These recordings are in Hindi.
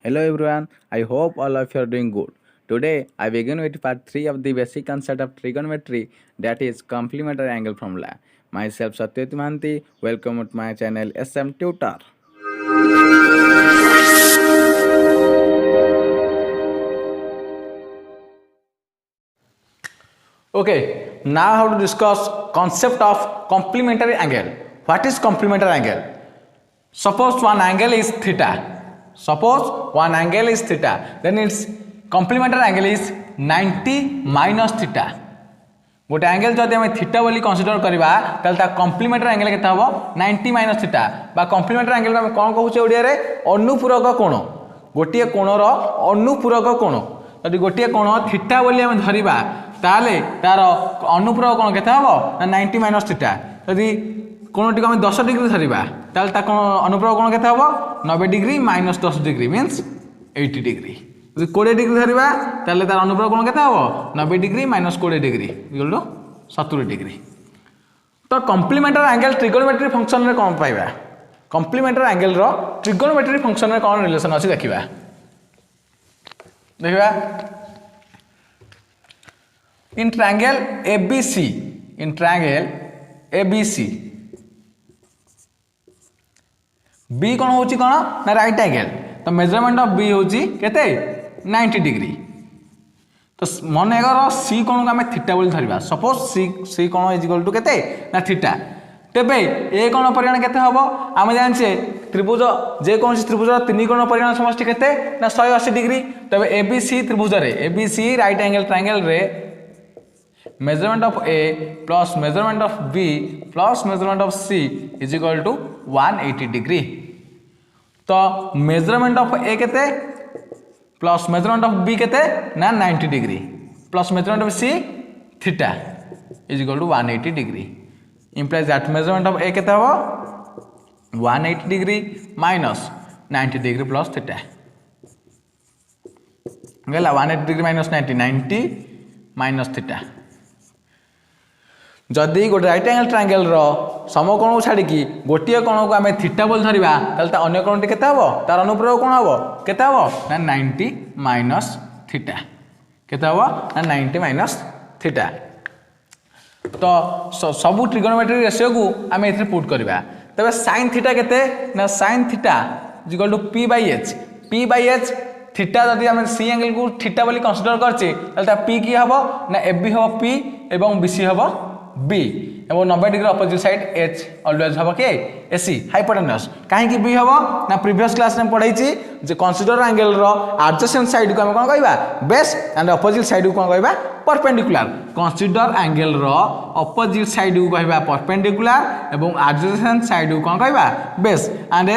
Hello everyone, I hope all of you are doing good. Today I begin with part 3 of the basic concept of trigonometry, that is complementary angle formula. Myself Satyajit Mahanti, welcome to my channel SM Tutor. Okay, now how to discuss concept of complementary angle. What is complementary angle? Suppose one angle is theta. Then its complementary angle is 90 minus theta. गोटे एंगल जदि आम थीटा बोली कंसीडर करवा ताल कम्प्लीमेंटरी एंगल केते हबो 90 माइनस थीटा बा कम्प्लीमेंटरी एंगल आम कोन कहूचे ओडिया रे अनुपूरक कोण गोटे कोणर अनुपूरक कोण जदि गोटे कोण थीटा बोली आम धरिबा ताले तार अनुपूरक कोण केते हबो 90 माइनस थीटा जदि कोणटी को आम 10 डिग्री धरिबा ताल ता कोण अनुपूरक कोण केते हबो 90 degree minus 10 degree means 80 degree जब 20 डिग्री धरिबा ताले तार अनुप्रयोग कोण केते हबो 90 degree minus 20 degree equal to 70 degree. तो कम्प्लीमेंटरी एंगल ट्रिगोनोमेट्री फंक्शन रे कोन पाइबा कम्प्लीमेंटरी एंगल रो ट्रिगोनोमेट्री फंक्शन रे कोन रिलेशन अछि देखिबा इन ट्रायंगल ABC बी कोन होची कोन ना राइट एंगल तो मेजरमेंट ऑफ बी होची केते 90 डिग्री तो मन एगर सी कोण को आम थीटा बोली धरिबा सपोज सी कोण इज इक्वल टू केते ना थीटा तेबे ए कोण परिमाण केते हबो आम जानछे त्रिभुज जे कोन त्रिभुज तीन कोण परिमाण समष्टि केते ना 180 डिग्री तबे एबीसी त्रिभुज रे एबीसी राइट एंगल ट्रायंगल रे measurement of A plus measurement of B plus measurement of C is equal to 180 degree तो मेजरमेंट ऑफ ए केते प्लस मेजरमेंट ऑफ बी केते ना 90 degree plus measurement of C theta is equal to 180 degree implies that measurement of A केते हबो 180 degree minus 90 degree plus theta गेला 180 डिग्री माइनस 90 माइनस थीटा जदि गोटे राइट एंगल ट्रायंगल रो समकोण छाड़ी की गोटे कोण को आम थीटा बोल धरिबा ताल ता अन्य कोणटी केते हबो तार अनुप्रयोग कोण हबो केते हबो ना 90 माइनस थीटा केते हबो ना 90 माइनस थीटा तो सबु ट्रिगोनोमेट्री रेशियो को आम एथि पुट करबा तबे sin थीटा केते ना sin theta equal to p by h theta जदि आम सी एंगल को थीटा बोली कंसीडर करछे ताल ता p की हबो ना ab हबो p एवं bc हबो b एवं 90 degree opposite side h always हबो के ac हाइपोटेन्यूज काहे की b हबो ना प्रीवियस क्लास में पढ़ाई छी जे कंसीडर एंगल रो एडजेसेंट साइड को हम कोन कहबा बेस एंड अपोजिट साइड को कोन कहबा परपेंडिकुलर कंसीडर एंगल रो अपोजिट साइड को कहबा परपेंडिकुलर एवं एडजेसेंट साइड को कोन कहबा बेस एंड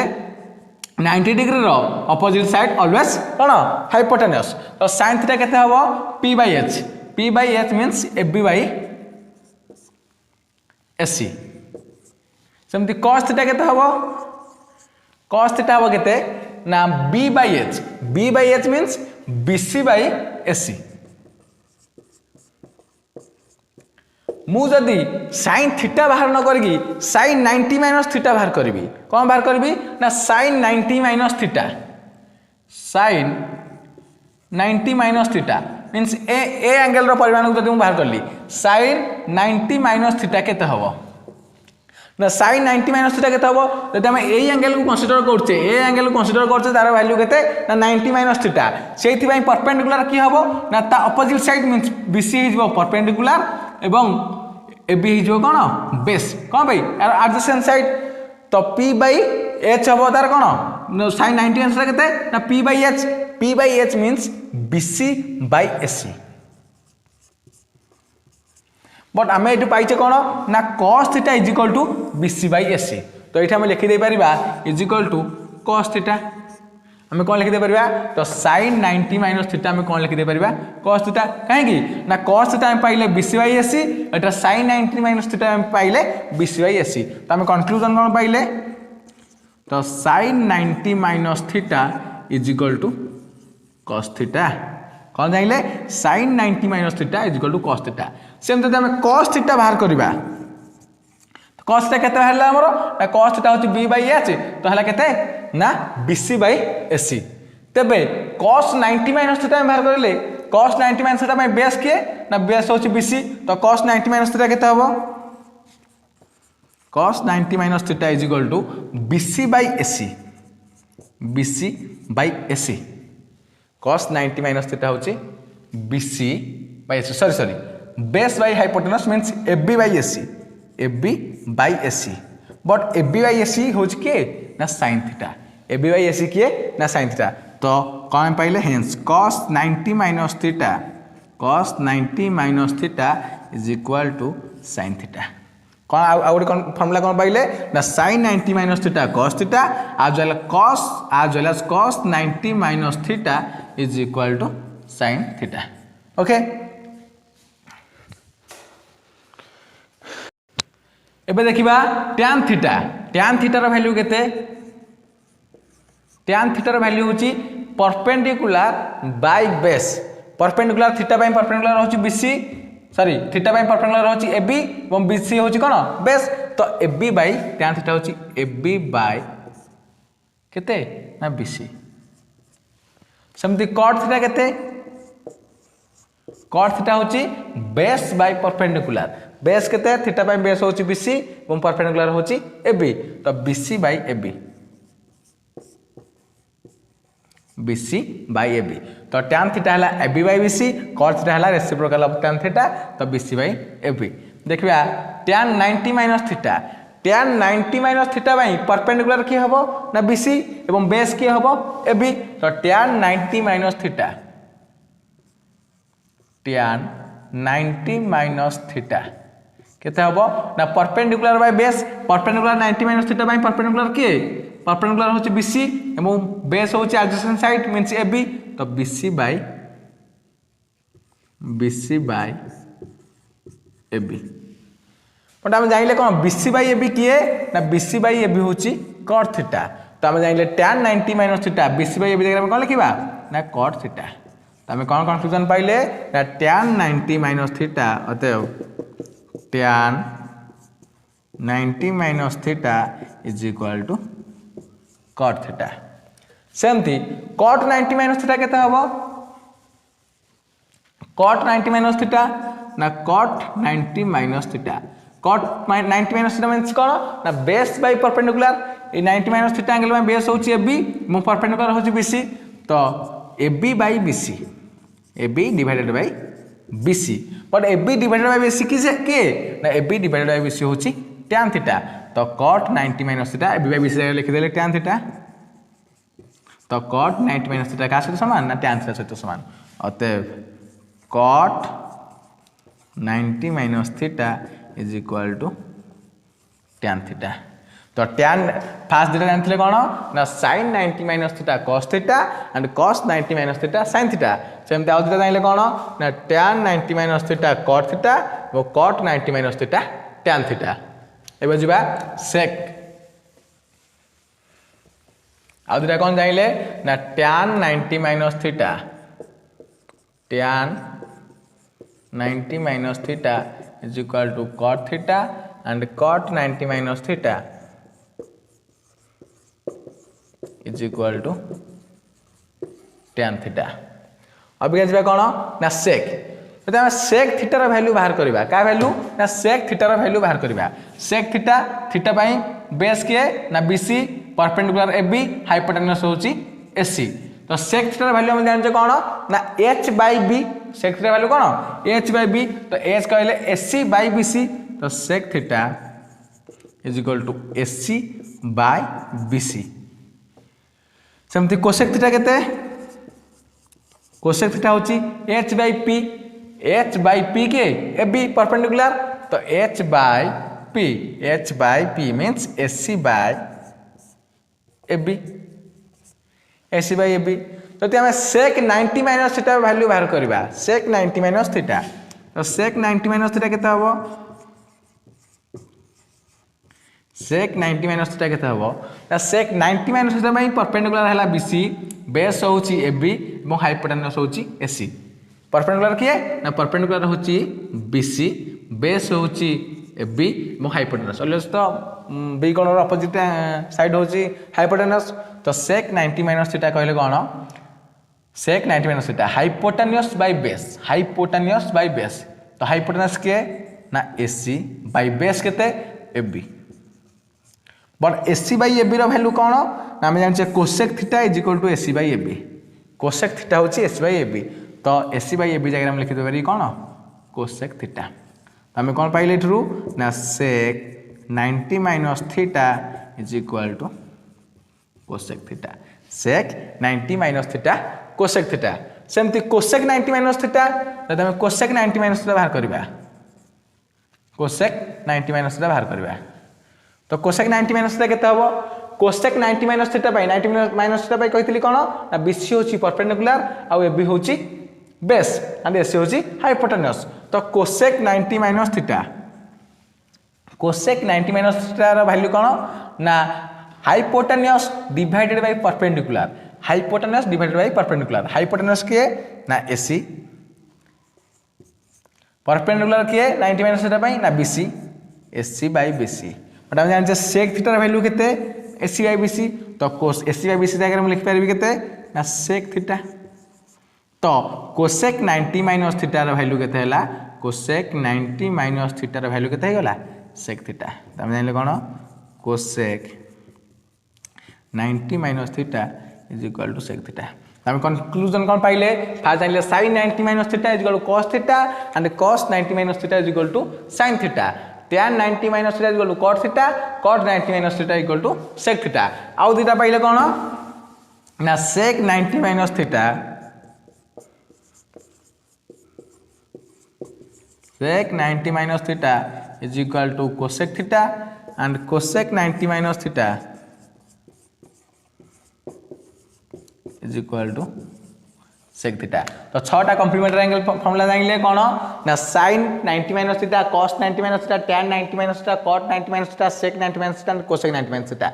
90 डिग्री रो अपोजिट साइड ऑलवेज कोन हाइपोटेन्यूज तो sin थीटा केते हबो p by h means ab by AC सेमती cos थीटा केते हबो cos थीटा हबो केते ना b by h means bc by AC मु जदि sin थीटा बाहर न करगी sin 90 माइनस थीटा बाहर करबी कोन बाहर करबी ना sin 90 minus theta sin 90 minus theta means a angle रो परिमाण को जदि मु बाहर करली sin 90 माइनस थीटा केते हबो ना sin 90 माइनस थीटा केते हबो जदि हम ए एंगल को कंसीडर करछे तार वैल्यू केते ना 90 माइनस थीटा सेथि पई परपेंडिकुलर की हबो ना ता अपोजिट साइड मींस BC हिजबो परपेंडिकुलर एवं AB हिजबो कोन बेस कोन भाई एडजेसेंट साइड तो p by h हबो तार कोन sin 90 आंसर केते ना p by h means BC by AC but आम ये पाइचे कौन ना cos theta is equal to BC by AC तो ये आम लिखिदे पारिबा is equal to cos theta आम कौन लिखिदे पारिबा तो sin 90 माइनस थीटा आम कौन लिखिदे पारिबा cos थीटा कहीं ना cos थीटा आम पाइले BC by AC Etah sin 90 minus theta आम पाइले BC by AC तो आम कंक्लूजन कौन पाइले तो sin 90 minus theta is equal to cos theta कौन जाइले sin 90 minus theta is equal to cos theta same जदि हम cos थीटा बाहर करबा तो cos थीटा केते बाहरला हमरो ना cos थीटा होची b by h तो हला केते ना BC by AC तेबे cos 90 माइनस थीटा बाहर करले cos 90 माइनस थीटा में बेस किए ना बेस होची BC तो cos 90 माइनस थीटा केते हबो cos 90 minus theta is equal to BC by AC BC by AC cos 90 minus theta होची BC by AC sorry base by hypotenuse means AB by AC AB by AC but AB by AC होची के ना sin theta AB by AC किए ना sin थीटा तो कौन पाइले hence cos 90 minus theta cos 90 minus theta is equal to sin theta कौन आउट कौन फार्मूला कौन पाइले ना sin 90 minus theta cos theta as well as cos 90 minus theta is equal to sin theta okay एबे देखिबा tan थीटा रो वैल्यू केते tan थीटा रो वैल्यू होची perpendicular by base perpendicular theta by perpendicular होची BC sorry theta by perpendicular होची AB एवं BC होची कोन बेस तो AB बाय tan थीटा होची AB बाय केते ना BC समथि cot थीटा केते cot थीटा होची बेस बाय परपेंडिकुलर बेस केते थीटा बाय बेस होची BC एवं परपेंडिकुलर होची AB तो BC by AB BC by AB तो tan थीटा हला AB by BC cot theta हला रेसिप्रोकल ऑफ tan थीटा तो BC बाय AB देखिबा tan 90 minus theta by perpendicular की हबो ना BC एवं बेस की हबो AB तो tan 90 माइनस थीटा केते हबो ना perpendicular by base perpendicular 90 minus theta by perpendicular की परपेंडिकुलर होची BC एवं बेस होची एडजेसेंट साइड मींस AB तो BC बाय AB बट हम जानिले कोन BC बाय AB किए ना BC बाय AB होची cot थीटा तो हम जानिले tan 90 minus theta BC by AB जगह में कोन लिखिबा ना cot थीटा तो हम कोन कंक्लूजन पाइले ना tan 90 माइनस थीटा अतएव tan 90 minus theta is equal to cot theta सेमती cot 90 माइनस थीटा केते हबो cot 90 माइनस थीटा ना cot 90 minus theta cot 90 minus theta means कोन ना बेस बाय परपेंडिकुलर ए 90 माइनस थीटा एंगल में बेस होची AB मो परपेंडिकुलर होची BC तो AB by BC AB divided by BC but AB divided by BC के ना AB डिवाइडेड बाय BC होची tan थीटा तो cot 90 minus theta AB by BC लिख देले tan थीटा तो cot 90 माइनस थीटा का सहित समान ना tan थीटा सहित समान अतएव cot 90 minus theta is equal to tan theta तो tan फास्ट थीटा जानथिले कोन ना sin 90 minus theta cos theta and cos 90 minus theta sin theta सेमते आउ थीटा जानले कोन ना tan 90 minus theta cot theta और cot 90 minus theta tan theta एबे जिबा sec आउ थीटा कोन जानले ना tan 90 minus theta tan 90 minus theta is equal to cot theta and cot 90 minus theta is equal to tan theta अब क्या कोन ना sec तो हम sec थीटा रो वैल्यू बाहर करबा का वैल्यू ना sec थीटा रो वैल्यू बाहर करबा sec थीटा बाय बेस के ना BC परपेंडिकुलर AB हाइपोटेनस होची AC तो sec थीटा रो वैल्यू हम जान कोन ना h by b sec theta value कोन h बाय b तो h कहले AC बाय BC तो sec theta is equal to AC by BC सेमती cosec थीटा केते cosec थीटा होची h बाय p के AB परपेंडिकुलर तो h by p means AC by AB तो हम sec 90 माइनस थीटा वैल्यू बाहर करबा sec 90 माइनस थीटा तो sec 90 माइनस थीटा केते हबो sec 90 माइनस थीटा केते हबो ना sec 90 माइनस थीटा में परपेंडिकुलर हला BC बेस होची AB एवं हाइपोटेनस होची AC परपेंडिकुलर किए ना परपेंडिकुलर होची BC बेस होची AB एवं हाइपोटेनस ऑलवेज तो बी कोण अपोजिट साइड होची हाइपोटेनस तो sec 90 माइनस थीटा कहले कोन sec 90 minus theta hypotenuse by base तो हाइपोटेन्यूस के ना एसी बाय बेस केते AB but AC by AB रो वैल्यू कोन ना हम जानछे cosec theta is equal to AC by AB cosec theta होची एसी बाय एबी तो एसी बाय एबी जगह हम लिखि देबरी कोन कोसेक थीटा तो हम कोन पाइले थ्रू ना sec 90 minus theta is equal to cosec theta sec 90 minus theta cosec theta सेमती कोसेक 90 माइनस थीटा जब हम कोसेक 90 माइनस थीटा बाहर करबा कोसेक 90 माइनस थीटा बाहर करबा तो कोसेक 90 माइनस थीटा केते हबो cosec 90 minus theta by 90 minus theta by कहितली कोन ना बीसी होची परपेंडिकुलर आ एबी होची बेस एंड एसी होची हाइपोटेन्यूस तो cosec 90 minus theta cosec 90 minus theta रा वैल्यू कोन ना hypotenuse divided by perpendicular hypotenuse divided by perpendicular hypotenuse के ना एसी परपेंडिकुलर के 90 माइनस थीटा बाय ना BC AC by BC but हम जानछे सेक थीटा रा वैल्यू केते एसी बाय बीसी तो कोस एसी बाय बीसी जगह हम लिख पारबी केते ना सेक थीटा तो कोसेक 90 माइनस थीटा रा वैल्यू केते हला कोसेक 90 माइनस थीटा रा वैल्यू केते हेगला सेक थीटा त हम जानले कोन cosec 90 minus theta is equal to sec theta हम कंक्लूजन कौन पाइले फास्ट जानले sin 90 minus theta is equal to cos theta and cos 90 minus theta is equal to sin theta tan 90 minus theta is equal to cot theta cot 90 minus theta equal to sec theta आउ दीटा पाइले कोन ना sec 90 minus theta sec 90 minus theta is equal to cosec theta and cosec 90 minus theta is equal to sec theta तो 6टा कॉम्प्लीमेंटरी एंगल फार्मूला जानले कोन ना sin 90 minus theta cos 90 minus theta tan 90 minus theta cot 90 minus theta sec 90 minus theta cosec 90 minus theta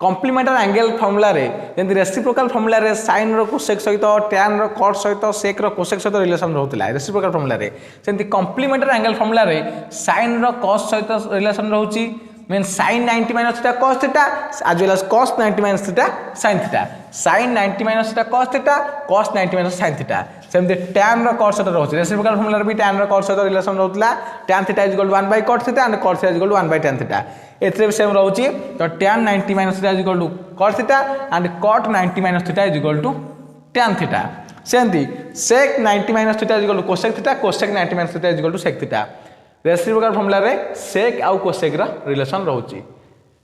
complementary angle formula रे जेंति रेसिप्रोकल फार्मूला रे sin रो cosec सहित tan रो cot सहित sec रो cosec सहित रिलेशन रहउतला रेसिप्रोकल फार्मूला रे जेंति कॉम्प्लीमेंटरी एंगल फार्मूला रे sin रो cos सहित relation रहउची means sin 90 minus theta cos theta as well as cos 90 minus theta sin theta sin 90 minus theta cos theta cos 90 minus sin theta सेमते tan रो cos theta रहउची रेसिप्रोकल फार्मूला रे भी tan रो cos सहित relation रहउतला tan theta is equal to 1 by cot theta and cot theta is equal to 1 by tan theta एथरे भी सेम रहउची तो tan 90 minus theta is equal to cot theta and cot 90 minus theta is equal to tan theta सेमती sec 90 minus theta is equal to cosec theta cosec 90 minus theta is equal to sec theta reciprocal formula रे sec आउ cosec रा रिलेशन रहउची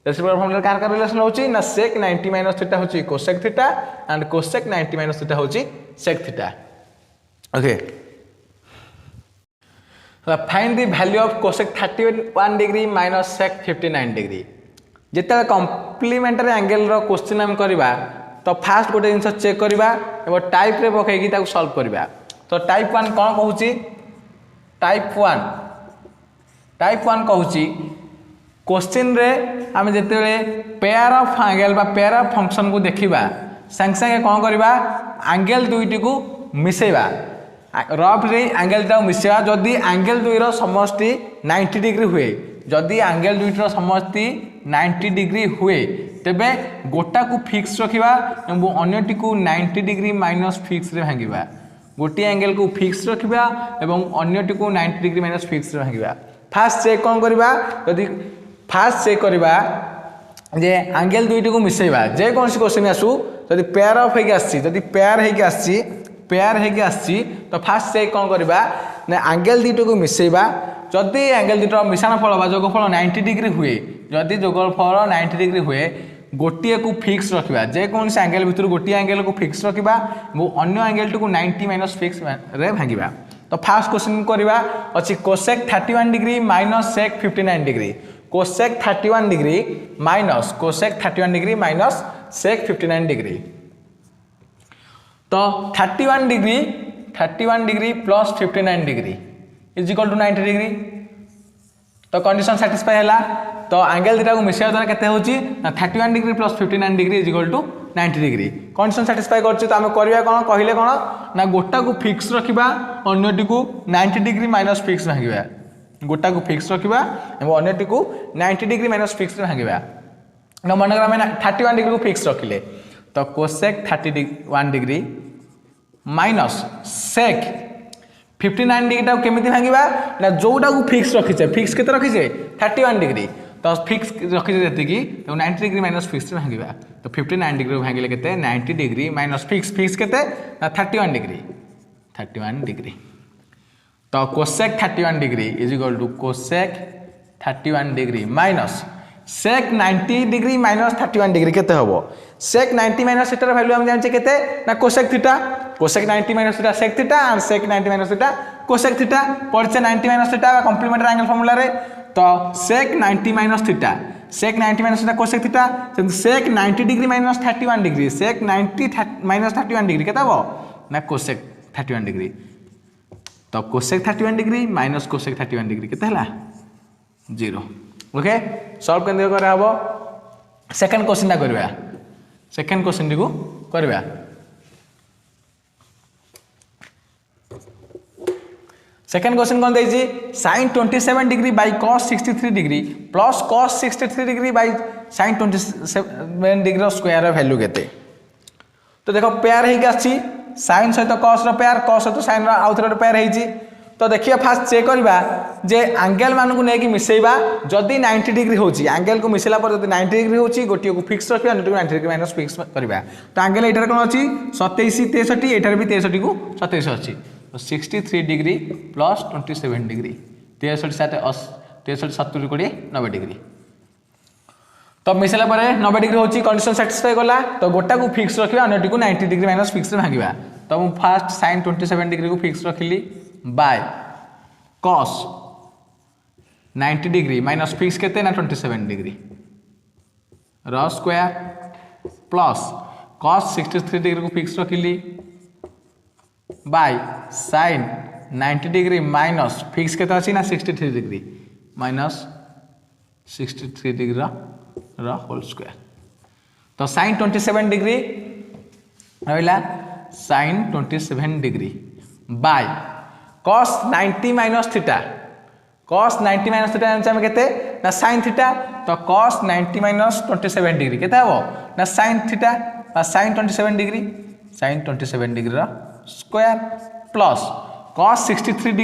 रेसिप्रोकल फार्मूला कार का रिलेशन रहउची ना sec 90 माइनस थीटा होची cosec theta and cosec 90 minus theta होची sec theta okay find the value of cosec 31 degree minus sec 59 degree जेते कॉम्प्लीमेंटरी एंगल रो क्वेश्चन हम करबा तो फास्ट गोटे जिंस चेक करबा एबो टाइप रे पकेगी ताको सॉल्व करबा तो टाइप 1 कोन कहूची टाइप 1 कहूची क्वेश्चन रे आम जिते पेयर ऑफ एंगल बा पेयर ऑफ फंक्शन को देखिबा संगे संगे कौन करबा एंगल दुईटी को मिसेबा रफली एंगल टा मिसेबा जदि एंगल दुई रो समष्टि 90 डिग्री हुए जदि एंगल दुईटी रो समष्टि 90 डिग्री हुए तेबे गोटा को फिक्स रखिबा एवं अन्यटी को 90 डिग्री माइनस फिक्स रे भांगिबा गोटी एंगल को फिक्स रखिबा एवं अन्यटी को 90 डिग्री माइनस फिक्स रे भांगिबा फास्ट चेक कौन करबा यदि फास्ट चेक करबा जे एंगल दुईटी को मिसेबा जे कौन सी क्वेश्चन आसु यदि पेयर ऑफ हेके आसी यदि पेयर हेके आसी तो फास्ट चेक कौन करबा ना एंगल दुईटी को मिसेबा जदि एंगल दुईटा मिश्रण फल बा जोगफल 90 डिग्री हुए जदि जोगफल 90 डिग्री हुए गोटे को फिक्स रखिबा जे कौन सी एंगल भितर गोटे एंगल को फिक्स रखिबा वो अन्य एंगल को 90 माइनस फिक्स रे भांगिबा तो फास्ट क्वेश्चन करबा अछि cosec 31 degree minus sec 59 degree cosec 31 degree minus cosec 31 degree minus sec 59 degree तो 31 degree plus 59 degree is equal to 90 degree तो कंडीशन सैटिस्फाई हैला तो एंगल दिटा को मिसेया द्वारा केते होची 31 degree plus 59 degree is equal to 90 degree condition satisfy करछि तो हम करबा कोन कहिले कोन ना गोटा को फिक्स रखिबा अन्यटी को 90 डिग्री माइनस फिक्स भांगिबा गोटा को फिक्स रखिबा एवं अन्यटी को 90 डिग्री माइनस फिक्स भांगिबा न मन हम 31 डिग्री को फिक्स रखिले तो cosec 31 degree minus sec 59 degree टाको केमिति भांगिबा ना जोटा को फिक्स रखिछे फिक्स केते रखिछे 31 डिग्री तो फिक्स रखिछे जति की तो 90 डिग्री माइनस फिक्स रे भांगिबा तो 59 डिग्री भांगिले केते 90 डिग्री माइनस फिक्स केते ना 31 डिग्री तो cosec 31 degree is equal to cosec 31 degree minus sec 90 degree minus 31 degree केते हबो सेक 90 माइनस थीटा वैल्यू हम जानचे केते ना cosec theta cosec 90 minus theta sec theta and sec 90 minus theta cosec theta पड़ছে 90 minus theta complementary angle formula रे तो sec 90 minus theta sec 90 minus theta cosec theta sec 90 degree minus 31 degree sec 90 minus 31 degree केते हबो ना कोसेक 31 डिग्री तो cosec 31 degree minus cosec 31 degree केते हला 0 ओके सॉल्व केंद्र करा हबो सेकंड क्वेश्चन ता करबा सेकंड क्वेश्चन को करबा सेकंड क्वेश्चन कौन देछि sin 27 degree by cos 63 degree plus cos 63 degree by sin 27 degree रो स्क्वायर वैल्यू केते तो देखो पेयर हे आछि sin सहित cos रो पेयर cos सहित sin रो आउथर पेयर हेछि तो देखिए फास्ट चेक करबा जे एंगल मान को नेकी मिसेबा जदी 90 डिग्री होची एंगल को मिसेला पर जदी 90 डिग्री होची गोटियो को फिक्स रखिबा नेटो 90 डिग्री माइनस फिक्स करबा तो एंगल एटार कोन अछि 27 63 एटार भी 63 को 27 अछि तो 63 डिग्री प्लस 27 डिग्री 63 70 कोड़ी 90 डिग्री तो मिसेला पर 90 डिग्री होची कंडीशन सैटिस्फाई गला तो गोटा को फिक्स रखिबा अन्यटी को 90 डिग्री माइनस फिक्स रे भागिबा तो हम फास्ट sin 27 डिग्री को फिक्स रखिली by cos 90 degree minus fix केते ना 27 डिग्री रो स्क्वायर प्लस cos 63 डिग्री को फिक्स रखिली by sin 90 degree minus fix केते अछि ना 63 डिग्री माइनस 63 डिग्री रो होल स्क्वायर तो sin 27 डिग्री रहला sin 27 degree by cos 90 minus theta cos 90 minus theta हम केते ना sin थीटा तो cos 90 माइनस 27 डिग्री केते हबो ना sin theta sin 27 degree sin 27 degree रा square plus cos 63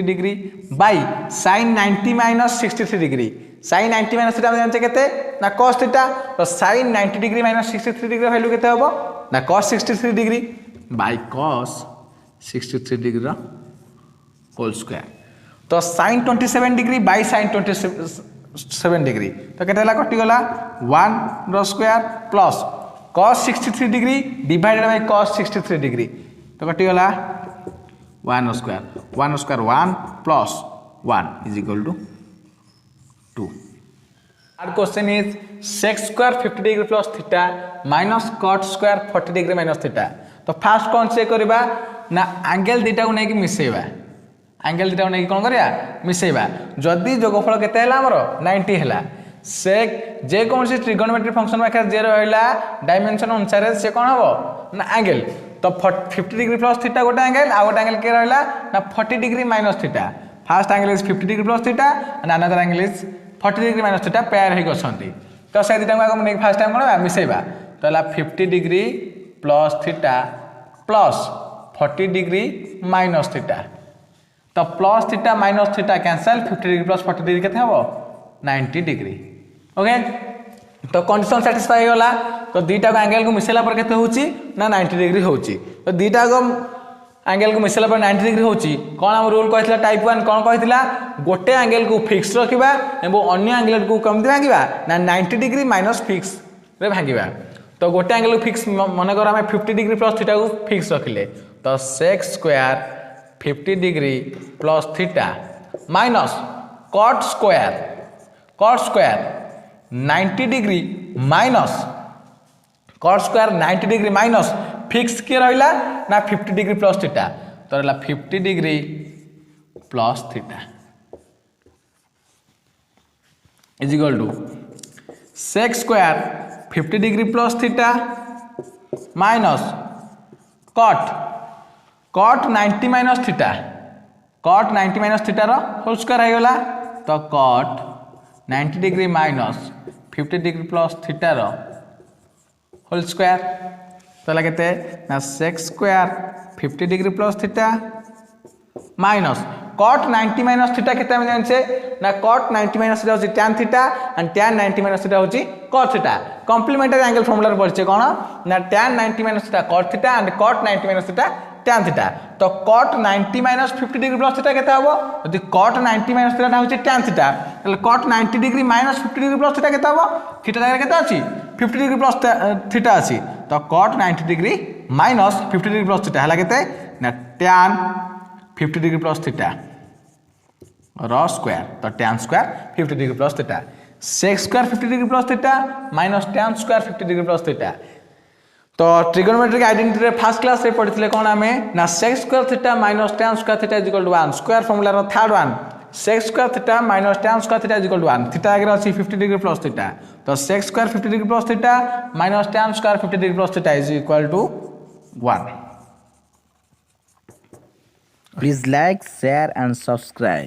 degree by sin 90 minus 63 degree sin 90 minus theta हम जानचे केते ना cos थीटा तो sin 90 degree minus 63 degree value केते हबो ना cos 63 degree by cos 63 degree रा होल स्क्वायर तो sin 27 degree by sin 27 degree तो केतेला कटि गला 1 रो square plus cos 63 degree divided by cos 63 degree तो कटि गला 1 square 1 plus 1 is equal to 2 Third question is sec square 50 degree plus theta minus cot square 40 degree minus theta तो फास्ट कौन चेक करबा ना एंगल दीटा को नहीं मिसेबा एंगल दीटा को नहीं कौन करिया मिसेबा जदी जोगफल केते हला हमरो 90 हला सेक जे कौन से ट्रिगोनोमेट्री फंक्शन में 0 हला डायमेंशन अनुसार से कौन हबो ना एंगल तो 50 डिग्री प्लस थीटा गोटा एंगल आ गोटा एंगल के रहला ना 40 degree minus theta first angle is 50 degree plus theta and another angle is 40 degree minus theta pair हे गछंती तो से दिटा को हम फर्स्ट टाइम कोन मिसेबा तो हला 50 degree plus theta plus 40 degree minus theta तो plus theta minus theta cancel 50 degree plus 40 degree केते हबो 90 डिग्री ओके तो कंडीशन सैटिस्फाई होला तो दीटा को एंगल को मिसेला पर केते होची ना 90 डिग्री होची तो दीटा को एंगल को मिसेला पर 90 डिग्री होची कोन हम रूल कहथिला टाइप 1 कोन कहथिला गोटे एंगल को फिक्स रखिबा एवं अन्य एंगल को कम भांगिबा ना 90 डिग्री माइनस फिक्स रे भांगिबा तो गोटे एंगल को फिक्स मन कर हमें 50 डिग्री प्लस थीटा को फिक्स रखिले तो sec square 50 degree plus theta minus cot square 90 degree minus cot square 90 degree minus fix के रहिला ना 50 डिग्री प्लस थीटा तो रहला 50 degree plus theta is equal to sec square 50 degree plus theta minus cot 90 minus theta cot 90 minus theta रो होल स्क्वायर आइगला तो cot 90 degree minus 50 degree plus theta रो होल स्क्वायर तो केते ना sec square 50 degree plus theta minus cot 90 minus theta केते हम जानछे ना कॉट 90 माइनस थीटा होची tan theta and tan 90 minus theta होची cot theta complementary angle formula रे पड़छे कोन ना tan 90 minus theta cot theta and cot 90 minus theta tan theta तो cot 90 minus 50 degree plus theta केते हबो यदि cot 90 माइनस थीटा होची tan थीटा तले cot 90 degree minus 50 degree plus theta केते हबो थीटा जगह केते अछि 50 डिग्री प्लस थीटा अछि तो cot 90 degree minus 50 degree plus theta हला केते ना tan 50 डिग्री प्लस थीटा रो स्क्वायर तो tan square 50 degree plus theta sec square 50 degree plus theta minus tan square 50 degree plus theta तो ट्रिगोनोमेट्रिक आइडेंटिटी रे फर्स्ट क्लास रे पढ़िथिले कोन हमें ना sec square theta minus tan square theta is equal to 1 square formula रो third one sec square theta minus tan square theta is equal to 1 theta आगे अछि 50 डिग्री प्लस थीटा तो sec square 50 degree plus theta minus tan square 50 degree plus theta is equal to 1 Please like, share and subscribe.